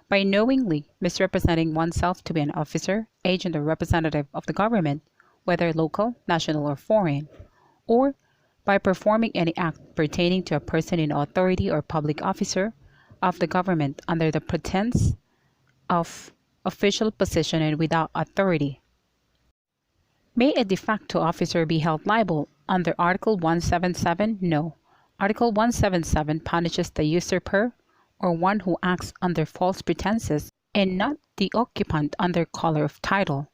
By knowingly misrepresenting oneself to be an officer, agent, or representative of the government, whether local, national, or foreign, or by performing any act pertaining to a person in authority or public officer of the government under the pretense of official position and without authority. May a de facto officer be held liable under Article 177? No. Article 177 punishes the usurper or one who acts under false pretenses and not the occupant under color of title.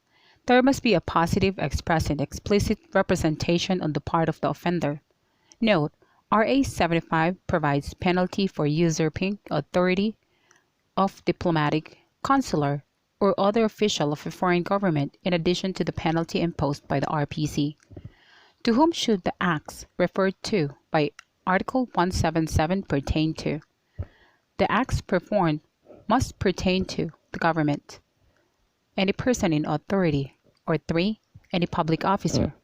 There must be a positive, express, and explicit representation on the part of the offender. Note, RA 75 provides penalty for usurping authority of diplomatic, consular, or other official of a foreign government in addition to the penalty imposed by the RPC. To whom should the acts referred to by Article 177 pertain to? The acts performed must pertain to the government, any person in authority, or 3. Any public officer.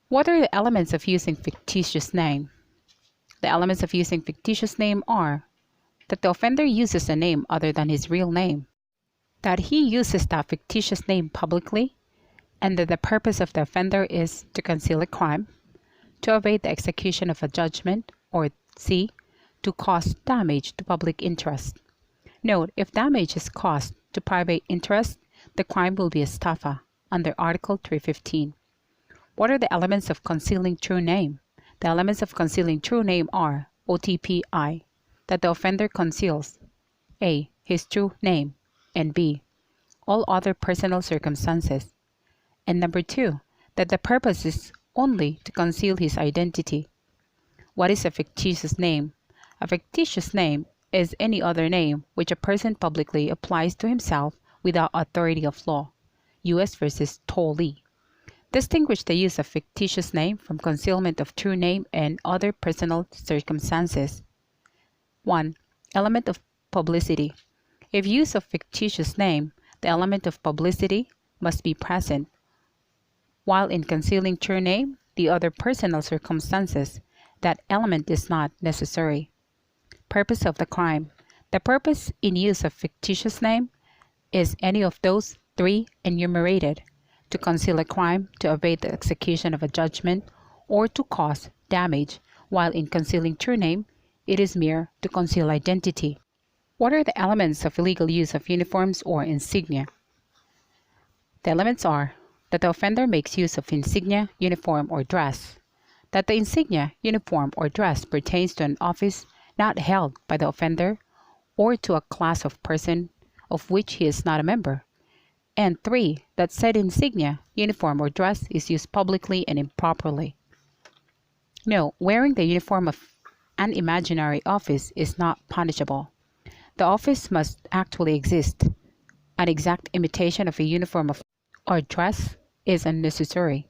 What are the elements of using fictitious name? The elements of using fictitious name are that the offender uses a name other than his real name, that he uses that fictitious name publicly, and that the purpose of the offender is to conceal a crime, to evade the execution of a judgment, or C. to cause damage to public interest. Note, if damage is caused to private interest, the crime will be estafa under Article 315. What are the elements of concealing true name? The elements of concealing true name are OTPI, that the offender conceals A. his true name, and B. all other personal circumstances, and number 2, that the purpose is only to conceal his identity. What is a fictitious name? A fictitious name is any other name which a person publicly applies to himself without authority of law. U.S. v. Tolley. Distinguish the use of fictitious name from concealment of true name and other personal circumstances. 1. Element of publicity. If use of fictitious name, the element of publicity must be present, while in concealing true name, the other personal circumstances, that element is not necessary. Purpose of the crime. The purpose in use of fictitious name is any of those 3 enumerated: to conceal a crime, to evade the execution of a judgment, or to cause damage, while in concealing true name, it is mere to conceal identity. What are the elements of illegal use of uniforms or insignia? The elements are that the offender makes use of insignia, uniform, or dress, that the insignia, uniform, or dress pertains to an office not held by the offender or to a class of person of which he is not a member, and 3. that said insignia, uniform, or dress is used publicly and improperly. No, wearing the uniform of an imaginary office is not punishable. The office must actually exist. An exact imitation of a uniform or dress is unnecessary.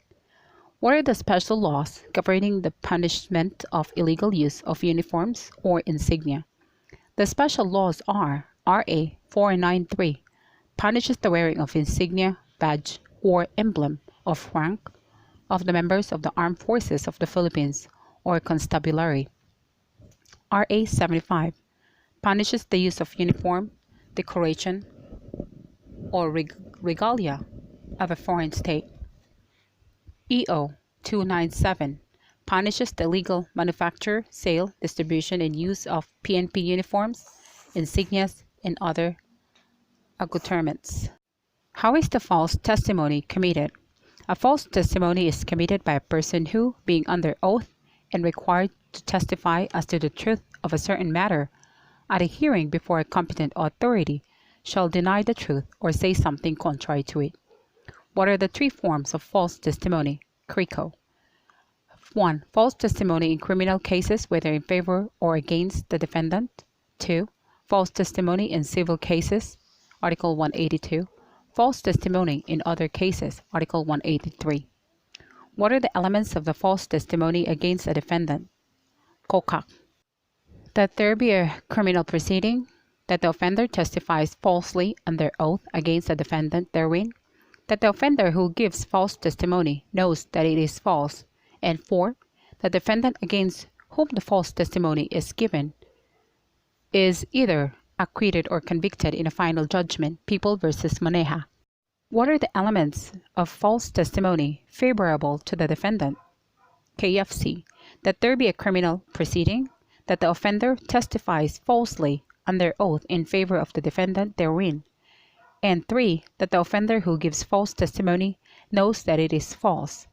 What are the special laws governing the punishment of illegal use of uniforms or insignia? The special laws are RA 493, punishes the wearing of insignia, badge, or emblem of rank of the members of the Armed Forces of the Philippines or Constabulary. RA 75, punishes the use of uniform, decoration, or regalia of a foreign state. EO 297, punishes the illegal manufacture, sale, distribution, and use of PNP uniforms, insignias, and other accoutrements. How is the false testimony committed? A false testimony is committed by a person who, being under oath and required to testify as to the truth of a certain matter at a hearing before a competent authority, shall deny the truth or say something contrary to it. What are the three forms of false testimony? CRICO. 1. False testimony in criminal cases, whether in favor or against the defendant. 2. False testimony in civil cases, Article 182. False testimony in other cases, Article 183. What are the elements of the false testimony against a defendant? COCAC. That there be a criminal proceeding, that the offender testifies falsely under oath against the defendant therein, that the offender who gives false testimony knows that it is false, and 4. The defendant against whom the false testimony is given is either acquitted or convicted in a final judgment, People v. Moneja. What are the elements of false testimony favorable to the defendant? KFC. That there be a criminal proceeding, that the offender testifies falsely under oath in favor of the defendant therein, and 3. That the offender who gives false testimony knows that it is false.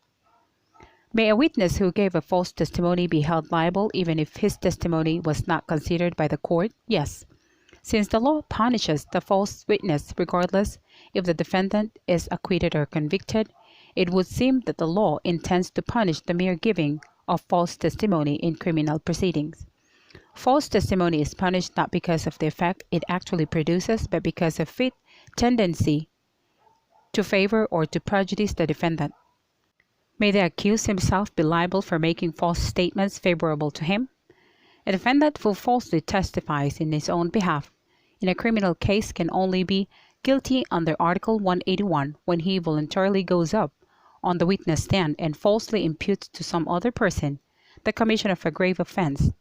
May a witness who gave a false testimony be held liable even if his testimony was not considered by the court? Yes. Since the law punishes the false witness regardless if the defendant is acquitted or convicted, it would seem that the law intends to punish the mere giving of false testimony in criminal proceedings. False testimony is punished not because of the effect it actually produces, but because of its tendency to favor or to prejudice the defendant. May the accused himself be liable for making false statements favorable to him? A defendant who falsely testifies in his own behalf in a criminal case can only be guilty under Article 181 when he voluntarily goes up on the witness stand and falsely imputes to some other person the commission of a grave offense.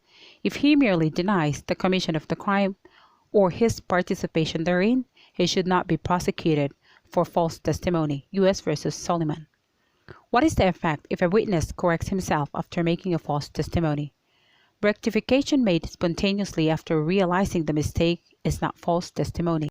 If he merely denies the commission of the crime or his participation therein, he should not be prosecuted for false testimony. U.S. v. Solomon. What is the effect if a witness corrects himself after making a false testimony? Rectification made spontaneously after realizing the mistake is not false testimony.